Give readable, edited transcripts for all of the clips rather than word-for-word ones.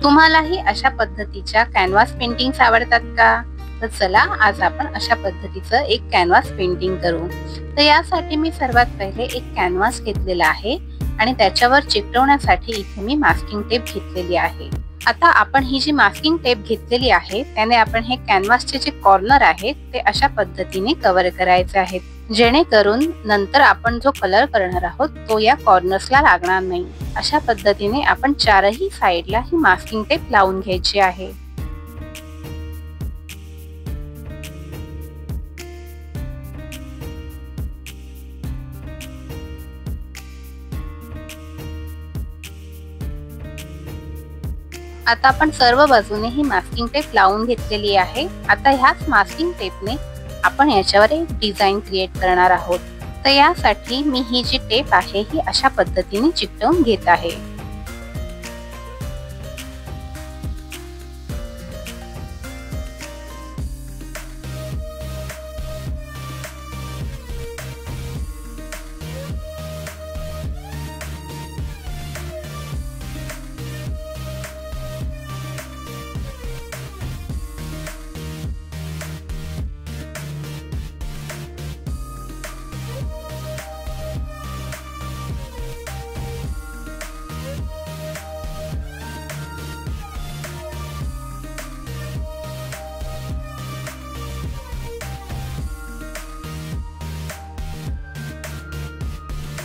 तुम्हालाही अशा पद्धतीच्या कॅनव्हास पेंटिंग्स आवडतात का? तर चला आज आपण अशा पद्धतीचं एक कॅनव्हास पेंटिंग करू। तर यासाठी मी सर्वात पहिले एक कॅनव्हास घेतलेला आहे आणि त्याच्यावर चिकटवण्यासाठी इथे मी मास्किंग टेप घेतलेली आहे। आता आपण ही जी मास्किंग टेप घेतलेली आहे त्याने आपण हे कॅनव्हासचे जे कॉर्नर आहेत ते अशा पद्धतीने कव्हर करायचे आहेत, जेणेकरून नंतर आपण जो कलर करणार आहोत तो या कॉर्नर्सला लागणार नाही। अशा पद्धतीने आपण चारही साइडला ही मास्किंग टेप लावून घ्यायची आहे। आता आपण सर्व बाजूने ही मास्किंग टेप लावून घेतलेली आहे। आता ह्याच मास्किंग टेपने आपण याच्यावर एक डिझाइन क्रिएट करणार आहोत। तर यासाठी मी ही जी टेप आहे ही अशा पद्धतीने चिकटवून घेत आहे।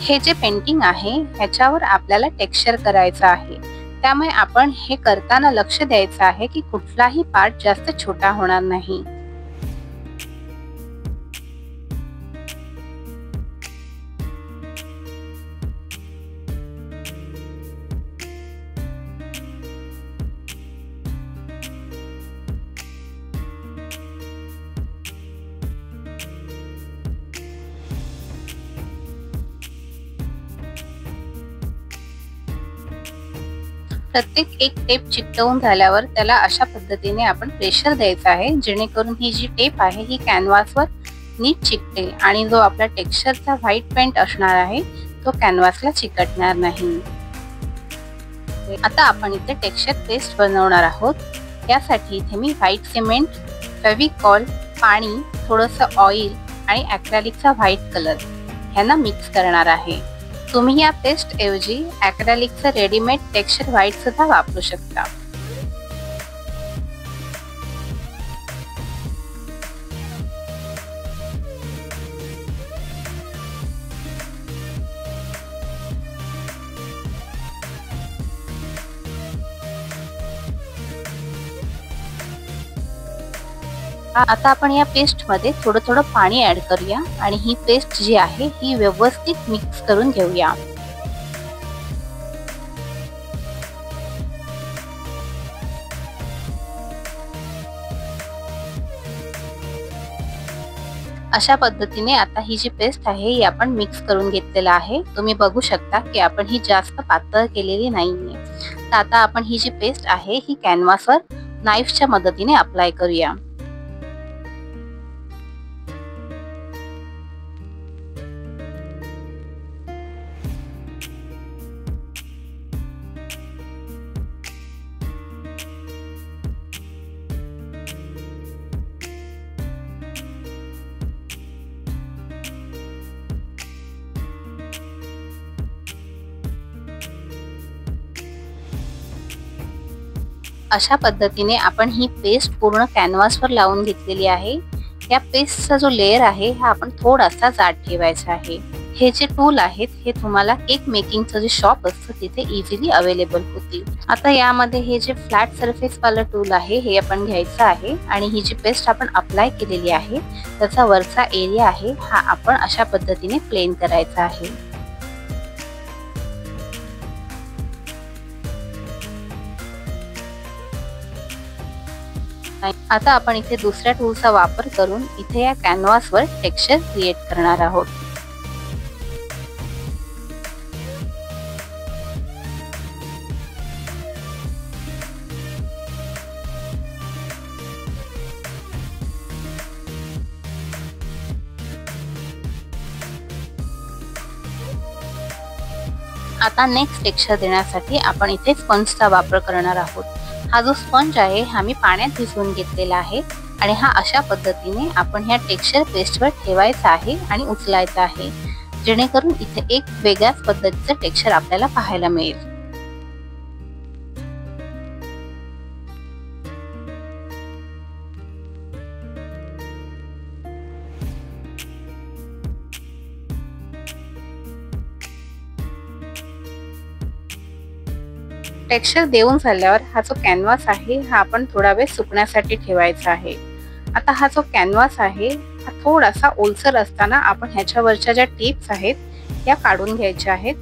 हे जे पेंटिंग आहे ह्याच्यावर आपल्याला टेक्स्चर करायचं आहे, त्यामुळे आपण हे करताना लक्ष द्यायचं आहे की कुठलाही पार्ट जास्त छोटा होणार नाही। प्रत्येक एक टेप चिकटवून झाल्यावर त्याला अशा पद्धतीने आपण प्रेशर द्यायचं आहे, जेणेकरून ही जी टेप आहे ही कॅनव्हासवर नीट चिकटेल आणि जो आपला टेक्स्चरचा व्हाईट पेंट असणार आहे तो कॅनव्हासला चिकटणार नाही। आता आपण इथे टेक्स्चर पेस्ट बनवणार आहोत। यासाठी इथे मी व्हाईट सिमेंट, फेविकॉल, पाणी, थोडंसं ऑइल आणि ॲक्रेलिकचा व्हाईट कलर ह्यांना मिक्स करणार आहे। तुम्ही या पेस्ट ऐवजी ॲक्रेलिकचं रेडीमेड टेक्स्चर व्हाईट सुद्धा वापरू शकता। आता आपण या पेस्ट मध्ये थोडं थोडं पाणी ऍड करूया आणि ही पेस्ट जी आहे ही व्यवस्थित मिक्स करून घेऊया। अशा पद्धतीने आता ही जी पेस्ट आहे ही आपण मिक्स करून घेतलेला आहे। तुम्ही बघू शकता की आपण ही जास्त पातळ केलेली नाहीये। तर आता आपण ही जी पेस्ट आहे ही कॅनव्हासवर नाईफच्या मदतीने अप्लाय करूया। अशा पद्धतीने आपण ही पेस्ट पूर्ण कॅनव्हासवर लावून घेतलेली आहे। या पेस्टचा जो लेयर आहे हा आपण थोडासा जाड ठेवायचा आहे। हे जे टूल आहेत हे तुम्हाला केक मेकिंगचं जे शॉप असतं तिथे इझिली अवेलेबल होतील। आता यामध्ये हे जे फ्लॅट सरफेस वाला टूल आहे हे आपण घ्यायचं आहे आणि ही जी पेस्ट आपण अप्लाय केलेली आहे त्याचा वरचा एरिया आहे हा आपण अशा पद्धतीने प्लेन करायचा आहे। आता आपण इथे दुसऱ्या टूलचा वापर करून इथे या कॅनव्हासवर टेक्स्चर क्रिएट करणार आहोत। आता नेक्स्ट टेक्स्चर देण्यासाठी आपण इथे स्पंजचा वापर करणार आहोत। हा जो स्पंज आहे हा मी पाण्यात भिजवून घेतलेला आहे आणि हा अशा पद्धतीने आपण ह्या टेक्स्चर पेस्टवर ठेवायचा आहे आणि उचलायचा आहे, जेणेकरून इथे एक वेगळ्याच पद्धतीचं टेक्स्चर आपल्याला पाहायला मिळेल. टेक्स्चर देऊन झाल्यावर हा जो कॅनव्हास आहे हा आपण थोडा वेळ सुकण्यासाठी ठेवायचा आहे. आता हा जो कॅनव्हास आहे हा थोडासा ओलसर असताना आपण ह्याच्यावरच्या ज्या टिप्स आहेत या काढून घ्यायच्या आहेत,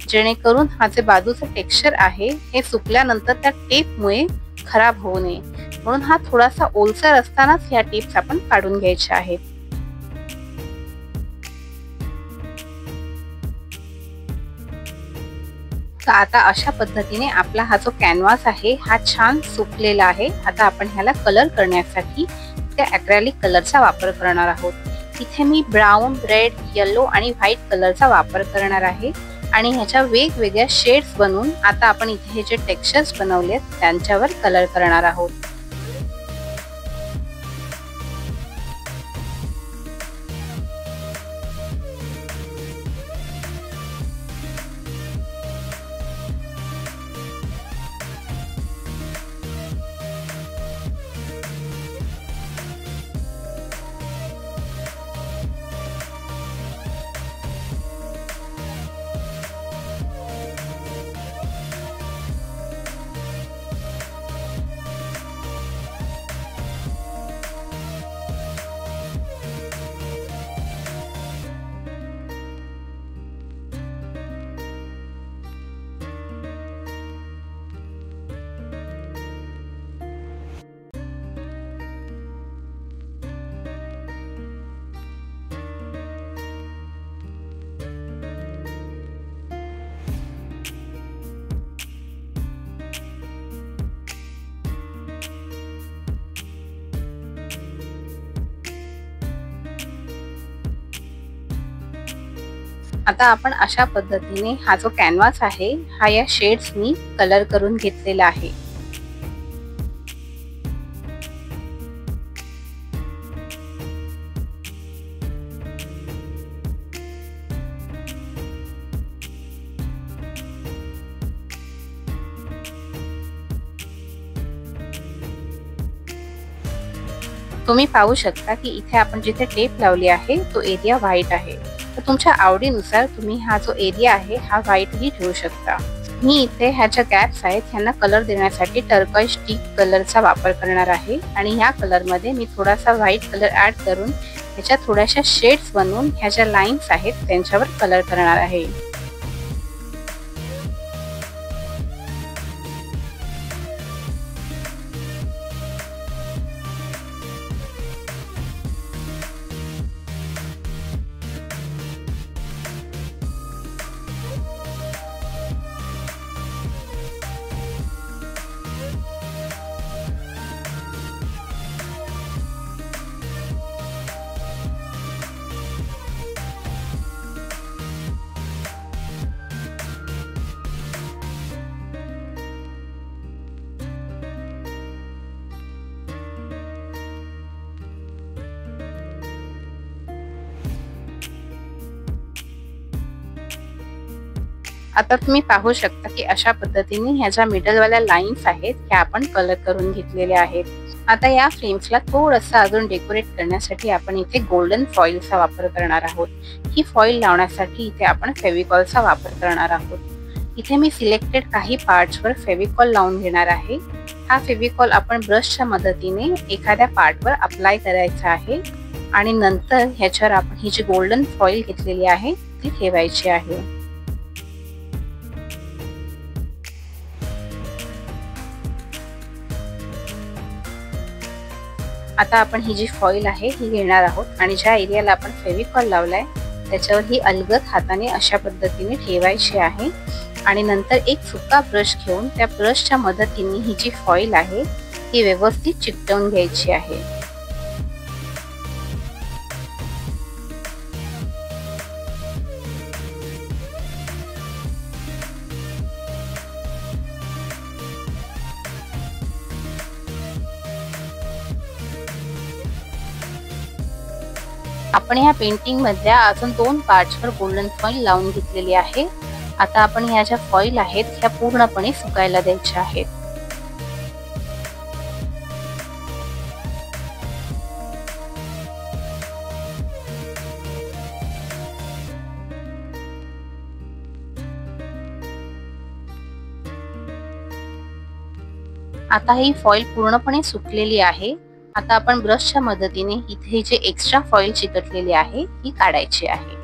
जेणेकरून हा जे बाजूचं टेक्स्चर आहे हे सुकल्यानंतर त्या टेपमुळे खराब होऊ नये. म्हणून हा थोडासा ओलसर असतानाच ह्या टिप्स आपण काढून घ्यायच्या आहेत. तर आता अशा पद्धतीने आपला हा जो कॅनव्हास आहे हा छान सुकलेला आहे. आता आपण ह्याला कलर करण्यासाठी त्या ॲक्रेलिक कलरचा वापर करणार आहोत. इथे मी ब्राऊन, रेड, येलो आणि व्हाईट कलरचा वापर करणार आहे आणि ह्याच्या वेगवेगळ्या शेड्स बनवून आता आपण इथे हे जे टेक्स्चर्स बनवलेत त्यांच्यावर कलर करणार आहोत. आता आपण अशा पद्धतीने हा जो कॅनव्हास आहे हा या शेड्सनी कलर करून घेतलेला आहे. तुम्ही पाहू शकता की इथे आपण जिथे टेप लावली आहे तो एरिया व्हाईट आहे. तर तुमच्या आवडीनुसार तुम्ही हा जो एरिया आहे हा व्हाईटही ठेवू शकता. मी इथे ह्याच्या गॅप्स आहेत ह्यांना कलर देण्यासाठी टर्कॉइज डीप कलरचा वापर करणार आहे आणि ह्या कलरमध्ये मी थोडासा व्हाईट कलर ॲड करून ह्याच्या थोड्याशा शेड्स बनवून ह्या ज्या लाईन्स आहेत त्यांच्यावर कलर करणार आहे. आता तुम्ही पाहू शकता की अशा पद्धतीने ह्या ज्या मिडलवाल्या लाईन्स आहेत ह्या आपण कलर करून घेतलेल्या आहेत. आता या फ्रेम्सला थोडंसं अजून डेकोरेट करण्यासाठी आपण इथे गोल्डन फॉइलचा वापर करणार आहोत. ही फॉइल लावण्यासाठी इथे आपण फेविकॉलचा वापर करणार आहोत. इथे मी सिलेक्टेड काही पार्ट्सवर फेविकॉल लावून घेणार आहे. हा फेविकॉल आपण ब्रशच्या मदतीने एखाद्या पार्टवर अप्लाय करायचा आहे आणि नंतर ह्याच्यावर आपण ही जी गोल्डन फॉइल घेतलेली आहे ती ठेवायची आहे. आता आपण ही जी फॉइल आहे ही घेणार आहोत आणि ज्या एरियाला आपण फेविकॉल लावलाय त्याच्यावर ही अलगद हाताने अशा पद्धतीने ठेवायची आहे आणि नंतर एक सुका ब्रश घेऊन त्या ब्रशच्या मदतीने ही जी फॉइल आहे ती व्यवस्थित चिकटवून घ्यायची आहे. आपण ह्या पेंटिंग मधल्या अजून 2 पार्ट्सवर गोल्डन फॉईल लावून घेतलेली आहे। आता आपण ह्या ज्या फॉईल आहेत ह्या पूर्णपणे सुकायला द्यायच्या आहेत। आता ही फॉईल पूर्णपणे सुकलेली आहे। आता आपण ब्रशच्या मदतीने इथे जे एक्स्ट्रा फॉईल चिकटलेली आहे ही काढायची आहे।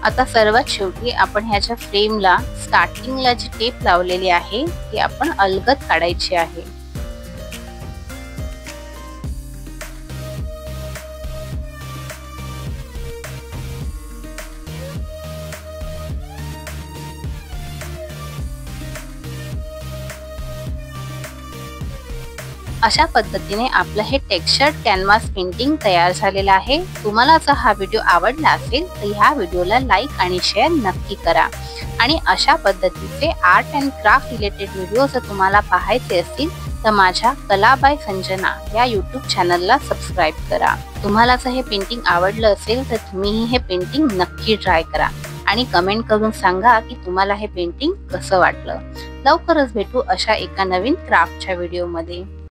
आता सर्वात शेवटी आपण ह्याच्या फ्रेमला स्टार्टिंगला जी टेप लावलेली आहे ती आपण अलगद काढायची आहे। अशा पद्धतीने आपलं हे टेक्स्चर्ड कॅनव्हास पेंटिंग तयार झालेलं आहे। तुम्हाला जर हा व्हिडिओ आवडला असेल तर ह्या व्हिडिओला लाईक आणि शेअर नक्की करा आणि अशा पद्धतीचे art and craft related video जर तुम्हाला पाहायचे असतील तर माझ्या कला बाय संजना या YouTube चॅनलला सबस्क्राईब करा। तुम्हाला जर हे पेंटिंग आवडलं असेल तर तुम्ही हे पेंटिंग नक्की ट्राय करा आणि कमेंट करून सांगा की तुम्हाला हे पेंटिंग कसं वाटलं। लवकरच भेटू अशा एका नवीन क्राफ्टच्या व्हिडिओमध्ये।